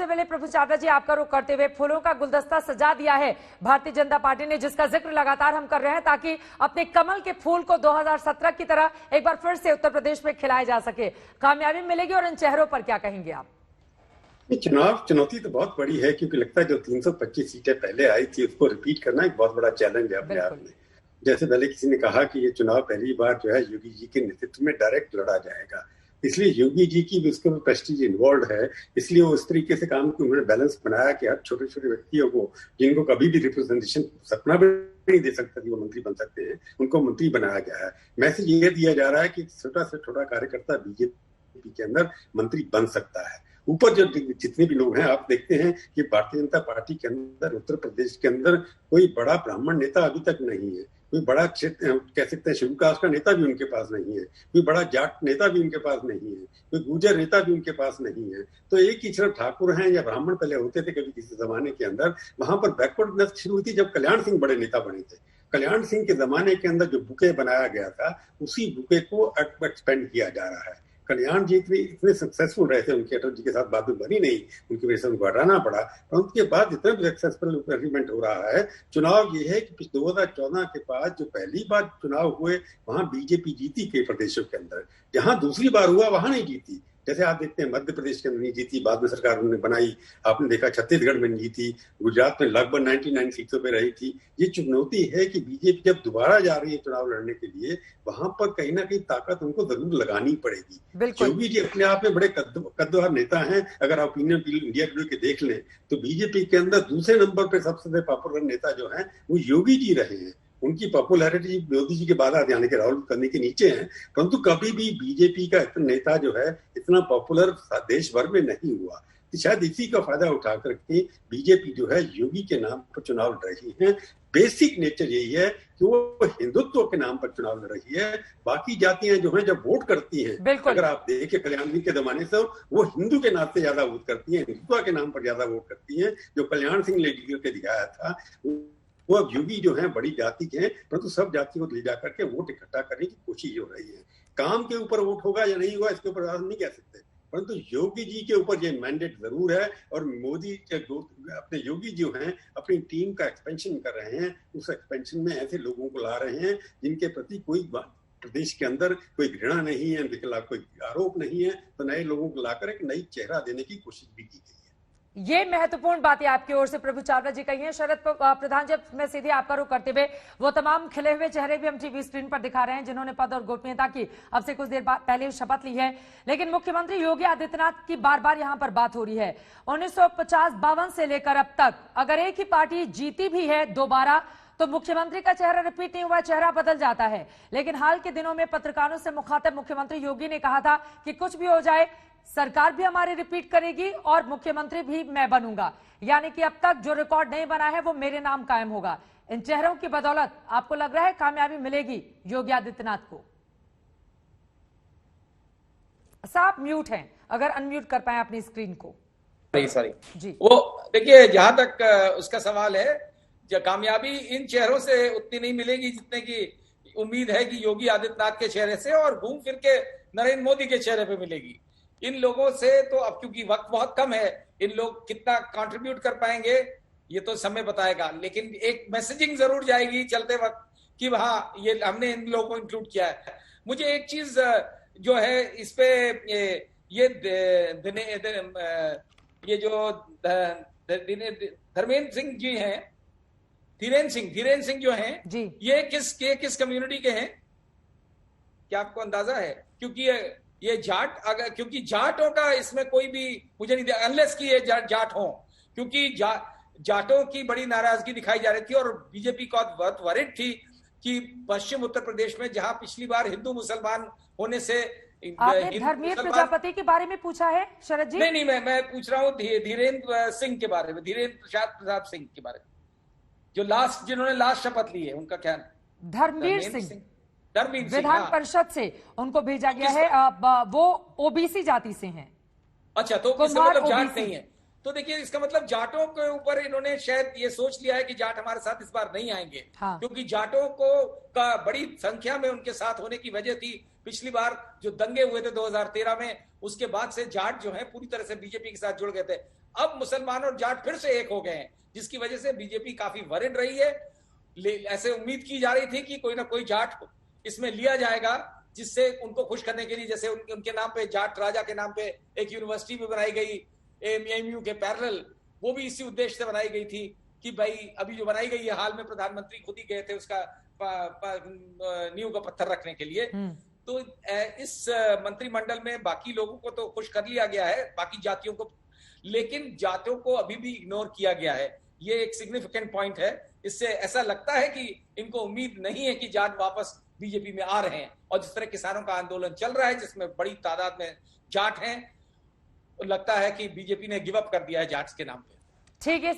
सबसे पहले प्रभु चावला जी आपका रुख करते हुए, फूलों का गुलदस्ता सजा दिया है भारतीय जनता पार्टी ने, जिसका जिक्र लगातार हम कर रहे हैं ताकि अपने कमल के फूल को 2017 की तरह एक बार फिर से उत्तर प्रदेश में खिलाया जा सके। कामयाबी मिलेगी और इन चेहरों पर क्या कहेंगे आप? चुनाव चुनौती तो बहुत बड़ी है, क्योंकि लगता है जो 325 सीटें पहले आई थी उसको रिपीट करना एक बहुत बड़ा चैलेंज है अपने आप में। जैसे पहले किसी ने कहा कि ये चुनाव पहली बार जो है योगी जी के नेतृत्व में डायरेक्ट लड़ा जाएगा, इसलिए योगी जी की भी उसके में प्रेस्टीज इन्वॉल्व है, इसलिए वो इस तरीके से काम किया, उन्होंने बैलेंस बनाया कि हर छोटे छोटे व्यक्तियों को जिनको कभी भी रिप्रेजेंटेशन सपना भी नहीं दे सकता कि वो मंत्री बन सकते हैं, उनको मंत्री बनाया गया है। मैसेज ये दिया जा रहा है कि छोटा से छोटा कार्यकर्ता बीजेपी के अंदर मंत्री बन सकता है। ऊपर जो जितने भी लोग हैं, आप देखते हैं कि भारतीय जनता पार्टी के अंदर उत्तर प्रदेश के अंदर कोई बड़ा ब्राह्मण नेता अभी तक नहीं है, कोई बड़ा क्षेत्र कह सकते हैं शेड्यूल कास्ट का नेता भी उनके पास नहीं है, कोई बड़ा जाट नेता भी उनके पास नहीं है, कोई गुर्जर नेता भी उनके पास नहीं है। तो एक ही सिर्फ ठाकुर हैं या ब्राह्मण पहले होते थे कभी किसी जमाने के अंदर, वहां पर बैकवर्डनेस शुरू हुई थी जब कल्याण सिंह बड़े नेता बने थे। कल्याण सिंह के जमाने के अंदर जो बुके बनाया गया था, उसी बुके को एक्सपेंड किया जा रहा है। कल्याण जी इतने सक्सेसफुल रहे थे, उनके अटल जी के साथ बात बनी नहीं, उनकी वजह से उनको हटाना पड़ा, और उनके बाद इतना भी सक्सेसफुल एक्सपेरिमेंट हो रहा है। चुनाव ये है कि 2014 के बाद जो पहली बार चुनाव हुए वहां बीजेपी जीती कई प्रदेशों के अंदर, जहां दूसरी बार हुआ वहां नहीं जीती। जैसे आप देखते हैं मध्य प्रदेश के अंदर नहीं जीती, बाद में सरकार उन्होंने बनाई, आपने देखा छत्तीसगढ़ में नहीं जीती, गुजरात में लगभग 99 सीटों पे रही थी। ये चुनौती है कि बीजेपी जब दोबारा जा रही है चुनाव लड़ने के लिए, वहां पर कहीं ना कहीं ताकत उनको जरूर लगानी पड़ेगी। योगी जी अपने आप में बड़े कद्दावर नेता हैं, अगर आप ओपिनियन इंडिया के देख लें तो बीजेपी के अंदर दूसरे नंबर पर सबसे पॉपुलर नेता जो है वो योगी जी रहे हैं। उनकी पॉपुलैरिटी मोदी जी के बाद आने के राहुल गांधी के नीचे है, परंतु कभी भी बीजेपी का इतना नेता जो है इतना पॉपुलर देश भर में नहीं हुआ। तो शायद इसी का फायदा उठा करके बीजेपी जो है योगी के नाम पर चुनाव लड़ रही है। बेसिक नेचर यही है कि वो हिंदुत्व के नाम पर चुनाव लड़ रही है। बाकी जातियां जो हैं जब वोट करती हैं, अगर आप देखिए कल्याण सिंह के जमाने से वो हिंदू के नाम से ज्यादा वोट करती हैं, हिंदुत्व के नाम पर ज्यादा वोट करती हैं। जो कल्याण सिंह ने के दिखाया था वो अब योगी जो है बड़ी जाति के हैं, परंतु सब जातियों को ले जाकर के वोट इकट्ठा करने की कोशिश हो रही है। काम के ऊपर वोट होगा या नहीं होगा इसके ऊपर हम नहीं कह सकते, परंतु योगी जी के ऊपर ये मैंडेट जरूर है। और मोदी अपने योगी जो हैं अपनी टीम का एक्सपेंशन कर रहे हैं, उस एक्सपेंशन में ऐसे लोगों को ला रहे हैं जिनके प्रति कोई प्रदेश के अंदर कोई घृणा नहीं है, उनके खिलाफ कोई आरोप नहीं है, तो नए लोगों को लाकर एक नई चेहरा देने की कोशिश भी की गई है। ये महत्वपूर्ण बातें आपकी ओर से प्रभु चावला जी कही है। शरद प्रधान, जब मैं सीधे आपका रुख करते हुए, वो तमाम खिले हुए चेहरे भी हम टीवी स्क्रीन पर दिखा रहे हैं जिन्होंने पद और गोपनीयता की अब से कुछ देर पहले शपथ ली है, लेकिन मुख्यमंत्री योगी आदित्यनाथ की बार बार यहां पर बात हो रही है। 1950-52 से लेकर अब तक अगर एक ही पार्टी जीती भी है दोबारा तो मुख्यमंत्री का चेहरा रिपीट नहीं हुआ, चेहरा बदल जाता है। लेकिन हाल के दिनों में पत्रकारों से मुखातिब मुख्यमंत्री योगी ने कहा था कि कुछ भी हो जाए सरकार भी हमारी रिपीट करेगी और मुख्यमंत्री भी मैं बनूंगा, यानी कि अब तक जो रिकॉर्ड नहीं बना है वो मेरे नाम कायम होगा। इन चेहरों की बदौलत आपको लग रहा है कामयाबी मिलेगी योगी आदित्यनाथ को? साहब म्यूट हैं, अगर अनम्यूट कर पाए अपनी स्क्रीन को। सॉरी जी। वो देखिए, जहां तक उसका सवाल है, जो कामयाबी इन चेहरों से उतनी नहीं मिलेगी जितने की उम्मीद है कि योगी आदित्यनाथ के चेहरे से और घूम फिर के नरेंद्र मोदी के चेहरे पे मिलेगी। इन लोगों से तो अब क्योंकि वक्त बहुत कम है, इन लोग कितना कंट्रीब्यूट कर पाएंगे ये तो समय बताएगा, लेकिन एक मैसेजिंग जरूर जाएगी चलते वक्त कि हाँ ये हमने इन लोगों को इंक्लूड किया है। मुझे एक चीज जो है इस पे ये जो धर्मेंद्र सिंह जी हैं, धीरेन्द्र सिंह जो हैं जी, ये किस कम्युनिटी के हैं, क्या आपको अंदाजा है? क्योंकि ये जाट, अगर क्योंकि जाटों का इसमें कोई भी मुझे नहीं, अनलेस की ये जाट हो, क्योंकि जाटों की बड़ी नाराजगी दिखाई जा रही थी और बीजेपी को बहुत वरिड थी कि पश्चिम उत्तर प्रदेश में जहां पिछली बार हिंदू मुसलमान होने से आपने धर्मेंद्र प्रजापति के बारे में पूछा है शरद जी? नहीं, मैं पूछ रहा हूँ धीरेन्द्र सिंह के बारे में, धीरेन्द्र प्रसाद सिंह के बारे में, जो जिन्होंने लास्ट शपथ ली है, उनका क्या नाम? धर्मवीर सिंह विधान परिषद से उनको भेजा गया है, वो ओबीसी जाति से हैं। अच्छा, तो इसका मतलब जाट नहीं है। तो देखिए, इसका मतलब जाटों के ऊपर इन्होंने शायद ये सोच लिया है कि जाट हमारे साथ इस बार नहीं आएंगे। हाँ। क्योंकि जाटों को का बड़ी संख्या में उनके साथ होने की वजह थी पिछली बार जो दंगे हुए थे 2013 में, उसके बाद से जाट जो है पूरी तरह से बीजेपी के साथ जुड़ गए थे। अब मुसलमान और जाट फिर से एक हो गए हैं, जिसकी वजह से बीजेपी काफी वरिड रही है। ऐसे उम्मीद की जा रही थी कि कोई ना कोई जाट इसमें लिया जाएगा, जिससे उनको खुश करने के लिए, जैसे उनके नाम पे, जाट राजा के नाम पे एक यूनिवर्सिटी भी बनाई गई एएमयू के पैरेलल, वो भी इसी उद्देश्य से बनाई गई थी कि भाई अभी जो बनाई गई है, हाल में प्रधानमंत्री खुद ही गए थे उसका नींव का पत्थर रखने के लिए। तो इस मंत्रिमंडल में बाकी लोगों को तो खुश कर लिया गया है, बाकी जातियों को, लेकिन जातियों को अभी भी इग्नोर किया गया है। ये एक सिग्निफिकेंट पॉइंट है। इससे ऐसा लगता है कि इनको उम्मीद नहीं है कि जाट वापस बीजेपी में आ रहे हैं। और जिस तरह किसानों का आंदोलन चल रहा है, जिसमें बड़ी तादाद में जाट हैं, लगता है कि बीजेपी ने गिव अप कर दिया है जाट्स के नाम पे। ठीक है।